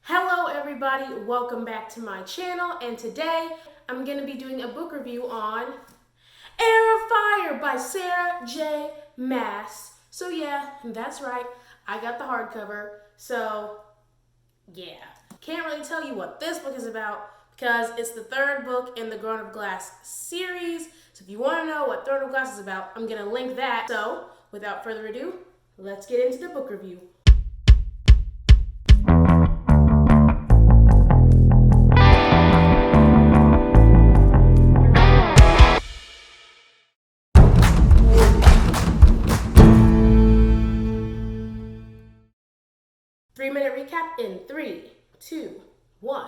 Hello everybody, welcome back to my channel, and today I'm going to be doing a book review on Heir by Sarah J. Maas. So yeah, that's right, I got the hardcover, so yeah. Can't really tell you what this book is about because it's the third book in the Throne of Glass series, so if you want to know what Throne of Glass is about, I'm going to link that. So without further ado, let's get into the book review. Three-minute recap in 3, 2, 1,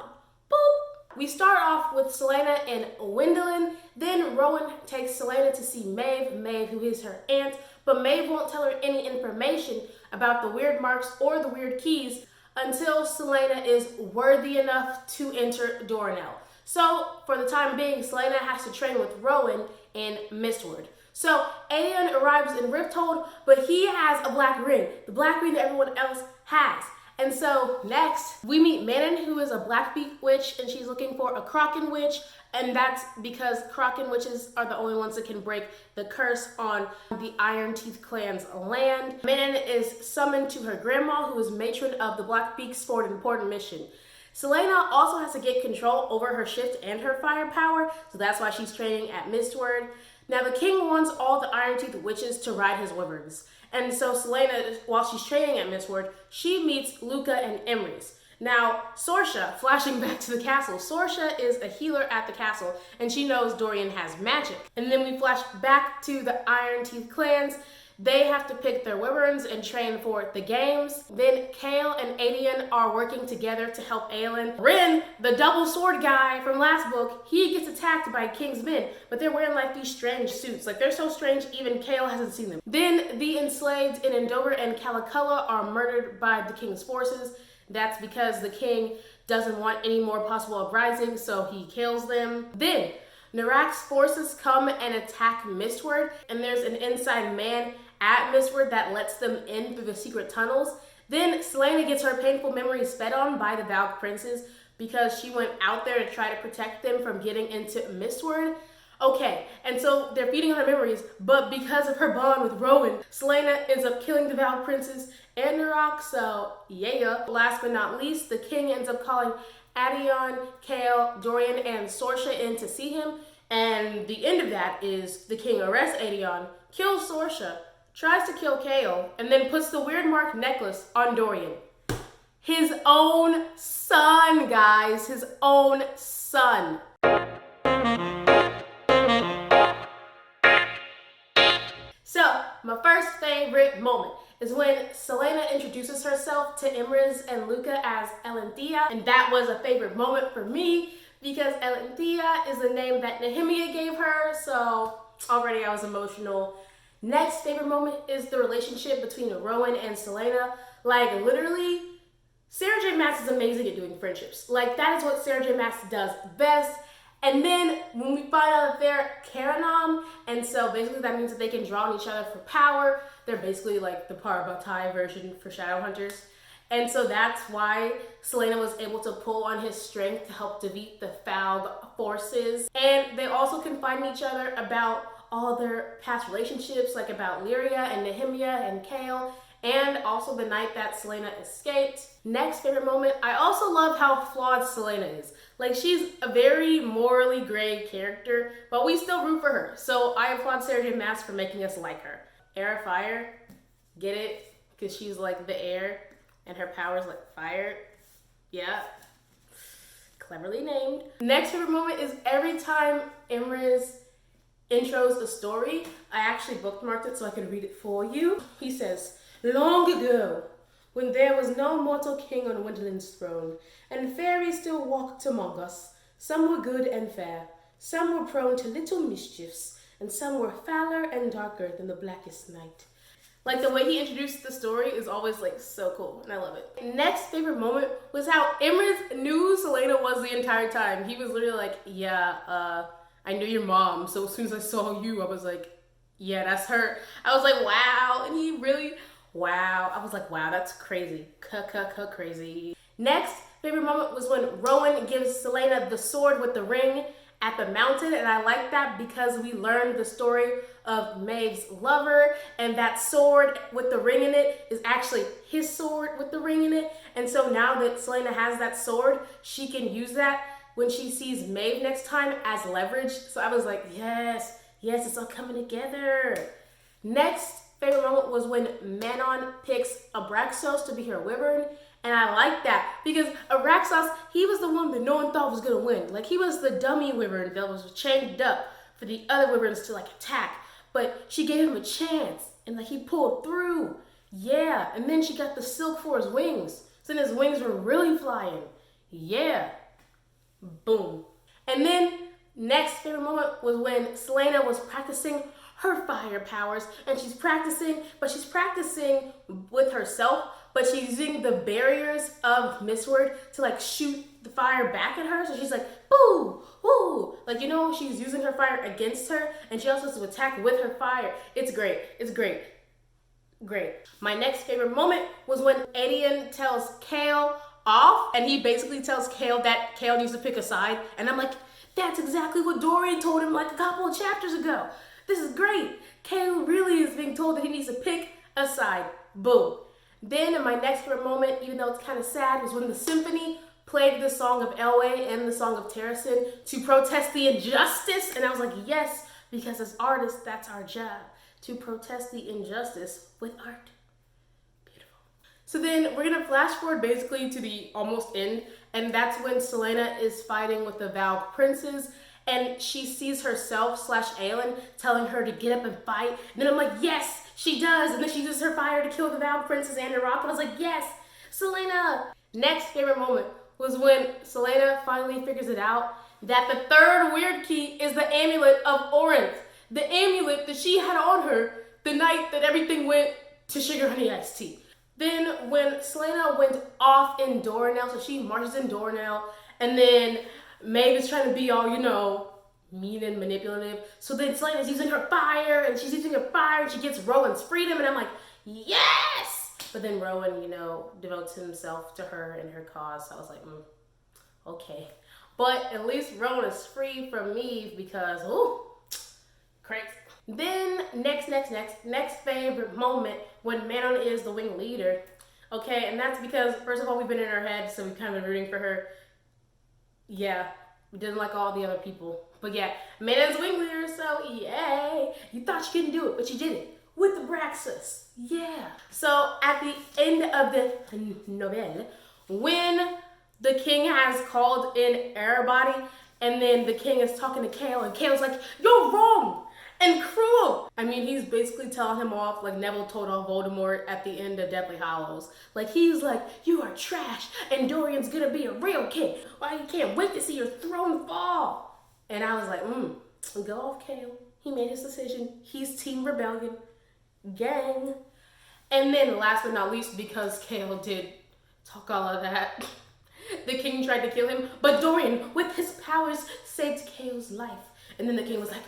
boop! We start off with Selena and Wendolyn, then Rowan takes Selena to see Maeve, who is her aunt, but Maeve won't tell her any information about the weird marks or the weird keys until Selena is worthy enough to enter Dornell. So, for the time being, Selena has to train with Rowan in Mistward. So, Aeon arrives in Rifthold, but he has a black ring, the black ring that everyone else has. And so next, we meet Manon, who is a Blackbeak witch, and she's looking for a Kraken witch, and that's because Kraken witches are the only ones that can break the curse on the Iron Teeth clan's land. Manon is summoned to her grandma, who is matron of the Blackbeaks for an important mission. Selena also has to get control over her shift and her firepower, so that's why she's training at Mistward. Now, the king wants all the Iron Teeth witches to ride his wyverns. And so Selena, while she's training at Mistward, she meets Luca and Emrys. Now, Sorsha, flashing back to the castle, Sorsha is a healer at the castle, and she knows Dorian has magic. And then we flash back to the Iron Teeth clans. They have to pick their wyverns and train for the games. Then Kale and Aedion are working together to help Aelin. Rin, the double sword guy from last book, he gets attacked by King's men, but they're wearing like these strange suits. Like, they're so strange, even Kale hasn't seen them. Then the enslaved in Endover and Calaculla are murdered by the king's forces. That's because the king doesn't want any more possible uprisings, so he kills them. Then Narak's forces come and attack Mistward, and there's an inside man at Mistward that lets them in through the secret tunnels. Then Selena gets her painful memories fed on by the Valk princes because she went out there to try to protect them from getting into Mistward. Okay, and so they're feeding on her memories, but because of her bond with Rowan, Selena ends up killing the Valk princes and Narak, so yeah. Last but not least, the king ends up calling Aedion, Kale, Dorian, and Sorsha in to see him, and the end of that is the king arrests Aedion, kills Sorsha, tries to kill Kale, and then puts the weird mark necklace on Dorian. His own son, guys, his own son. So, my first favorite moment is when Selena introduces herself to Emrys and Luca as Elenthea, and that was a favorite moment for me because Elenthea is the name that Nehemia gave her, so already I was emotional. Next favorite moment is the relationship between Rowan and Selena. Like, literally, Sarah J. Maas is amazing at doing friendships. Like, that is what Sarah J. Maas does best. And then when we find out that they're Karanom, and so basically that means that they can draw on each other for power. They're basically like the Parvati version for Shadowhunters. And so that's why Selena was able to pull on his strength to help defeat the Falg forces. And they also confide in each other about all their past relationships, like about Lyria and Nehemia and Kale, and also the night that Selena escaped. Next favorite moment, I also love how flawed Selena is. Like, she's a very morally gray character, but we still root for her. So I applaud Sarah J. Maas for making us like her. Heir of Fire, get it? Because she's like the heir, and her power's like fire. Yeah, cleverly named. Next favorite moment is every time Emrys intros a story. I actually bookmarked it so I can read it for you. He says, "Long ago, when there was no mortal king on Wendolyn's throne, and fairies still walked among us, some were good and fair, some were prone to little mischiefs, and some were fouler and darker than the blackest night." Like, the way he introduced the story is always like so cool, and I love it. Next favorite moment was how Emrys knew Selena was the entire time. He was literally like, yeah, I knew your mom, so as soon as I saw you, I was like, yeah, that's her. I was like, wow, and he really, wow. I was like, wow, that's crazy, crazy. Next, favorite favorite moment was when Rowan gives Selena the sword with the ring at the mountain, and I like that because we learned the story of Maeve's lover, and that sword with the ring in it is actually his sword with the ring in it. And so now that Selena has that sword, she can use that when she sees Maeve next time as leverage. So I was like, yes, it's all coming together. Next favorite moment was when Manon picks Abraxos to be her wyvern. And I like that because Abraxos, he was the one that no one thought was gonna win. Like, he was the dummy wyvern that was chained up for the other wyverns to like attack. But she gave him a chance and like he pulled through. Yeah, and then she got the silk for his wings. So then his wings were really flying. Yeah. Boom. And then next favorite moment was when Selena was practicing her fire powers, and she's practicing with herself, but she's using the barriers of Mistward to like shoot the fire back at her. So she's like, boo, woo. Like, you know, she's using her fire against her, and she also has to attack with her fire. It's great. It's great. Great. My next favorite moment was when Adian tells Kale off, and he basically tells Kale that Kale needs to pick a side. And I'm like, that's exactly what Dorian told him like a couple of chapters ago. This is great. Kale really is being told that he needs to pick a side. Boom. Then my next favorite moment, even though it's kind of sad, was when the symphony played the song of Elway and the song of Terracin to protest the injustice. And I was like, yes, because as artists, that's our job, to protest the injustice with art. Beautiful. So then we're gonna flash forward basically to the almost end, and that's when Selena is fighting with the Valk princes, and she sees herself / Aelin telling her to get up and fight. And then I'm like, yes, she does. And then she uses her fire to kill the Valk princess and the rock. And I was like, yes, Selena. Next favorite moment was when Selena finally figures it out that the third weird key is the amulet of Orinth. The amulet that she had on her the night that everything went to sugar honey iced tea. Then when Selena went off in Doranel, so she marches in Doranel, and then Maeve is trying to be all, you know, mean and manipulative. So then Selena's using her fire, and she's using her fire, and she gets Rowan's freedom, and I'm like, yes! But then Rowan, you know, devotes himself to her and her cause. So I was like, okay. But at least Rowan is free from Maeve because, ooh, crazy. Then next favorite moment when Manon is the wing leader. Okay, and that's because, first of all, we've been in her head, so we've kind of been rooting for her. Yeah, we didn't like all the other people. But yeah, Manon's wing leader, so yay. You thought you couldn't do it, but you did it. With the Braxis. Yeah. So at the end of the novelle, when the king has called in everybody, and then the king is talking to Kale, and Kale's like, you're wrong and cruel. I mean, he's basically telling him off like Neville told off Voldemort at the end of Deathly Hallows. Like, he's like, you are trash, and Dorian's gonna be a real king. Why you can't wait to see your throne fall? And I was like, go off Kale. He made his decision. He's Team Rebellion. Gang. And then last but not least, because Kale did talk all of that, the king tried to kill him, but Dorian, with his powers, saved Kale's life. And then the king was like,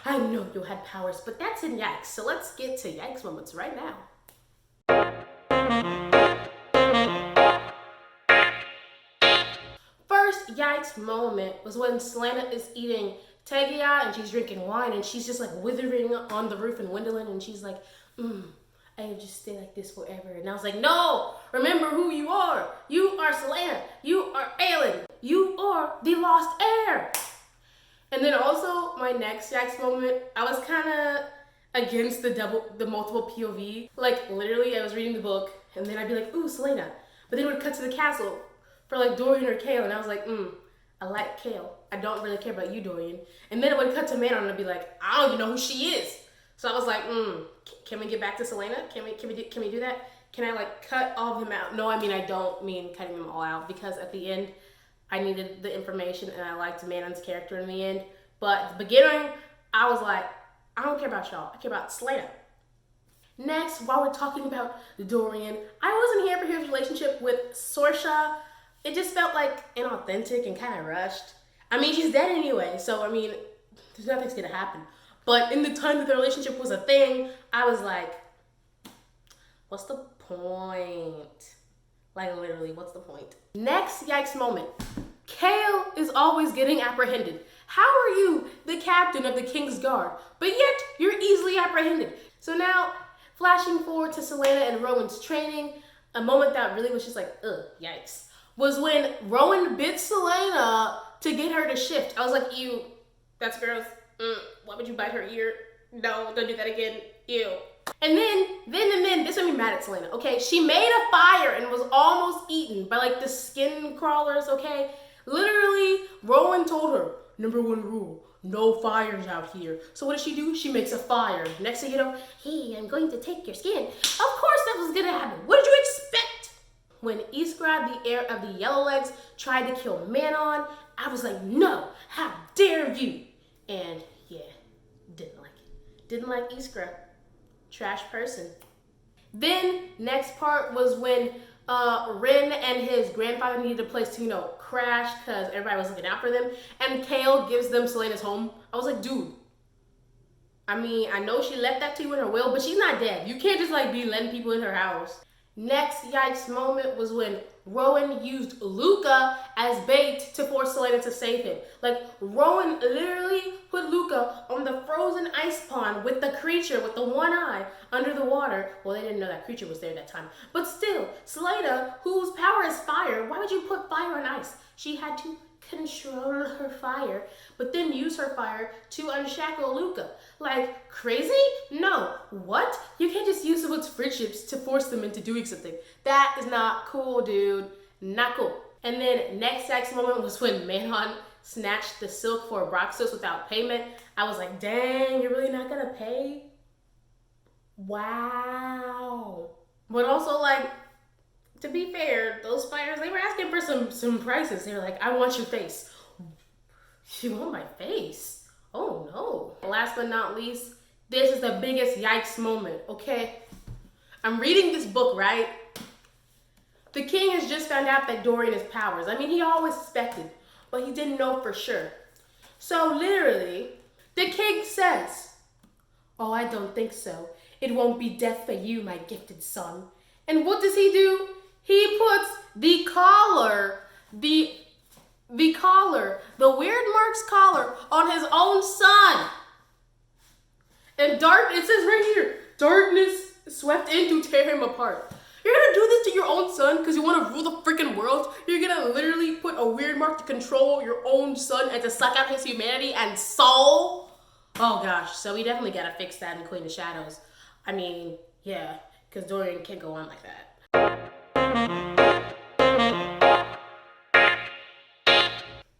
I know you had powers, but that's in Yikes. So let's get to Yikes Moments right now. First Yikes Moment was when Selena is eating Tegia and she's drinking wine and she's just like withering on the roof in Wendelin, and she's like, I will just stay like this forever. And I was like, no, remember who you are. You are Selena. You are Aelin. You are the lost heir. And then also my next Yikes Moment, I was kind of against the multiple POV. Like, literally, I was reading the book and then I'd be like, ooh, Selena. But then it would cut to the castle for like Dorian or Kale, and I was like, I like Kale. I don't really care about you, Dorian. And then it would cut to Manon and I'd be like, I don't even know who she is. So I was like, can we get back to Selena? Can we do that? Can I like cut all of them out? No, I mean, I don't mean cutting them all out, because at the end, I needed the information and I liked Manon's character in the end. But at the beginning, I was like, I don't care about y'all. I care about Selena. Next, while we're talking about Dorian, I wasn't here for his relationship with Sorsha. It just felt like inauthentic and kind of rushed. I mean, she's dead anyway, so I mean, there's nothing's gonna happen. But in the time that the relationship was a thing, I was like, what's the point? Like literally, what's the point? Next yikes moment. Kale is always getting apprehended. How are you the captain of the King's Guard, but yet you're easily apprehended? So now, flashing forward to Celaena and Rowan's training, a moment that really was just like, ugh, yikes, was when Rowan bit Celaena to get her to shift. I was like, ew, that's gross. Why would you bite her ear? No, don't do that again. Ew. And then, this made me mad at Celaena, okay? She made a fire and was almost eaten by like the skin crawlers, okay? Literally, Rowan told her, number one rule, no fires out here. So what does she do? She makes a fire. Next thing you know, hey, I'm going to take your skin. Of course that was gonna happen. What did you expect? When Iskra, the heir of the Yellowlegs, tried to kill Manon, I was like, no, how dare you? And yeah, didn't like it. Didn't like Iskra. Trash person. Then next part was when Rin and his grandfather needed a place to, crash because everybody was looking out for them. And Kale gives them Celaena's home. I was like, dude, I mean, I know she left that to you in her will, but she's not dead. You can't just be letting people in her house. Next yikes moment was when Rowan used Luca as bait to force Celaena to save him. Like, Rowan literally put Luca on the frozen ice pond with the creature with the one eye under the water. Well, they didn't know that creature was there that time. But still, Celaena, whose power is fire, why would you put fire on ice? She had to control her fire, but then use her fire to unshackle Luca. Like, crazy? No. What? You can't just use someone's friendships to force them into doing something. That is not cool, dude. Not cool. And then next sex moment was when Manon snatched the silk for Abraxos without payment. I was like, dang, you're really not gonna pay? Wow. But also, to be fair, those fighters, they were asking for some prices. They were like, I want your face. You want my face? Oh no. Last but not least, this is the biggest yikes moment, okay? I'm reading this book, right? The king has just found out that Dorian has powers. I mean, he always suspected, but he didn't know for sure. So literally, the king says, oh, I don't think so. It won't be death for you, my gifted son. And what does he do? He puts the collar, the weird marks collar on his own son. And it says right here, darkness swept in to tear him apart. You're gonna do this to your own son because you want to rule the freaking world? You're gonna literally put a weird mark to control your own son and to suck out his humanity and soul? Oh gosh, so we definitely gotta fix that in Queen of Shadows. I mean, yeah, because Dorian can't go on like that.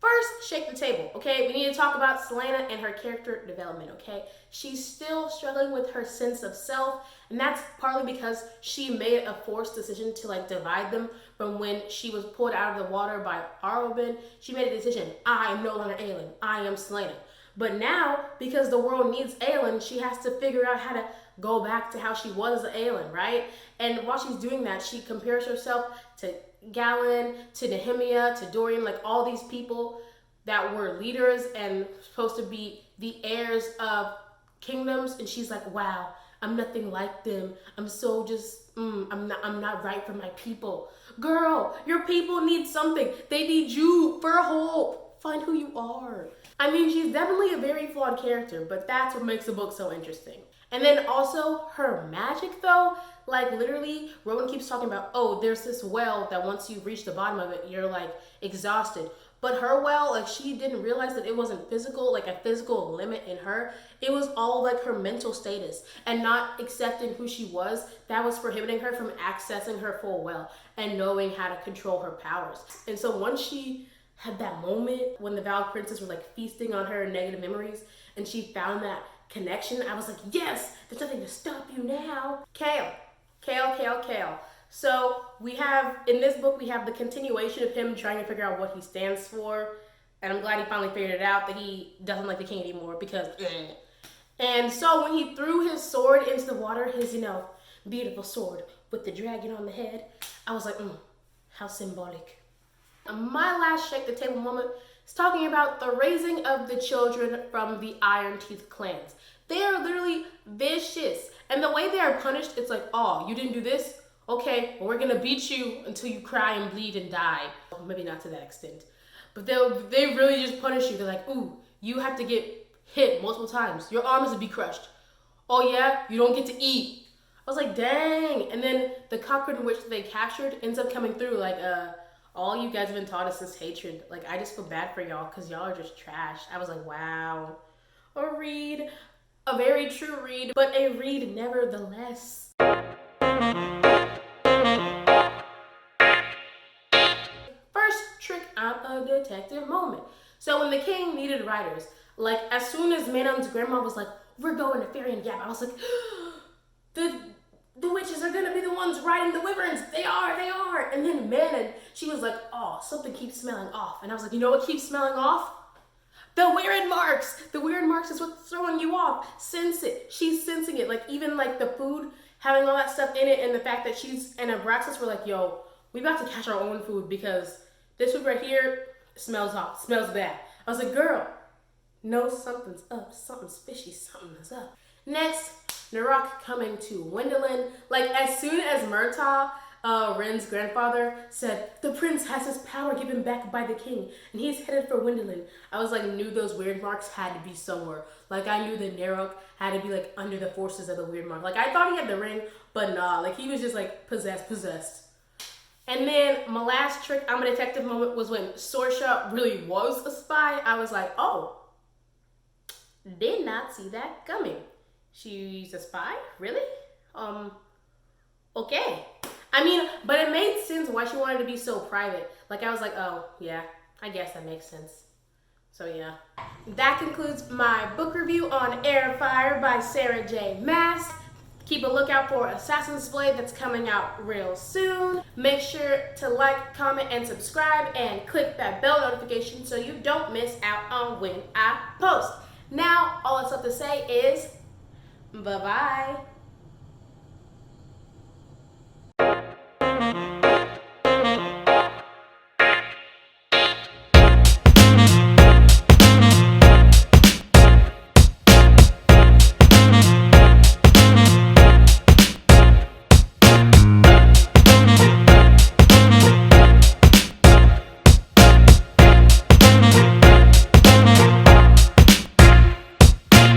First, shake the table, okay? We need to talk about Celaena and her character development, okay? She's still struggling with her sense of self, and that's partly because she made a forced decision to divide them from when she was pulled out of the water by Arobin. She made a decision, I am no longer Aelin, I am Celaena. But now, because the world needs Aelin, she has to figure out how to go back to how she was as Aelin, right? And while she's doing that, she compares herself to Galen, to Nehemia, to Dorian, all these people that were leaders and supposed to be the heirs of kingdoms. And she's like, wow, I'm nothing like them. I'm so I'm not right for my people. Girl, your people need something. They need you for hope. Find who you are. I mean, she's definitely a very flawed character, but that's what makes the book so interesting. And then also her magic though, literally Rowan keeps talking about, oh, there's this well that once you reach the bottom of it, you're exhausted. But her well, she didn't realize that it wasn't physical, a physical limit in her. It was all her mental status and not accepting who she was that was prohibiting her from accessing her full well and knowing how to control her powers. And so once she had that moment when the Val Princess were feasting on her negative memories and she found that connection, I was like, yes, there's nothing to stop you now. Kale. So in this book, we have the continuation of him trying to figure out what he stands for. And I'm glad he finally figured it out that he doesn't like the king anymore because, And so when he threw his sword into the water, his, beautiful sword with the dragon on the head, I was like, how symbolic. My last shake the table moment is talking about the raising of the children from the Iron Teeth clans. They are literally vicious. And the way they are punished, it's oh, you didn't do this? okay, well, we're gonna beat you until you cry and bleed and die. Well, maybe not to that extent, but they really just punish you. They're like, ooh, you have to get hit multiple times. Your arm is to be crushed. Oh yeah, you don't get to eat. I was like, dang. And then the cockroach which they captured ends up coming through like, all you guys have been taught us is hatred. Like, I just feel bad for y'all because y'all are just trash. I was like, wow. A read, a very true read, but a read nevertheless. First trick out of detective moment. So when the king needed writers, like as soon as Manon's grandma was like, we're going to Fairy Gap, I was like, the witches are gonna be the ones riding the wyverns. They are. And then Manon, she was like, oh, something keeps smelling off. And I was like, you know what keeps smelling off? The weird marks. The weird marks is what's throwing you off. Sense it. She's sensing it. Like even like the food having all that stuff in it, and the fact that she's and Abraxas were like, yo, we about to catch our own food because this food right here smells hot, smells bad. I was like, girl, no, something's up, something's fishy, something's up. Next, Narok coming to Wendelin. Like as soon as Murtaugh, Ren's grandfather, said, the prince has his power given back by the king, and he's headed for Wendelin. I was like, knew those weird marks had to be somewhere. Like I knew the Narok had to be like under the forces of the weird mark. Like I thought he had the ring, but nah, like he was just like possessed. And then my last trick, I'm a detective moment was when Sorsha really was a spy. I was like, oh, did not see that coming. She's a spy? Really? Okay. I mean, but it made sense why she wanted to be so private. Like, I was like, oh, yeah, I guess that makes sense. So, yeah. That concludes my book review on Heir by Sarah J. Maas. Keep a lookout for Assassin's Blade that's coming out real soon. Make sure to like, comment, and subscribe, and click that bell notification so you don't miss out on when I post. Now, all that's left to say is bye-bye.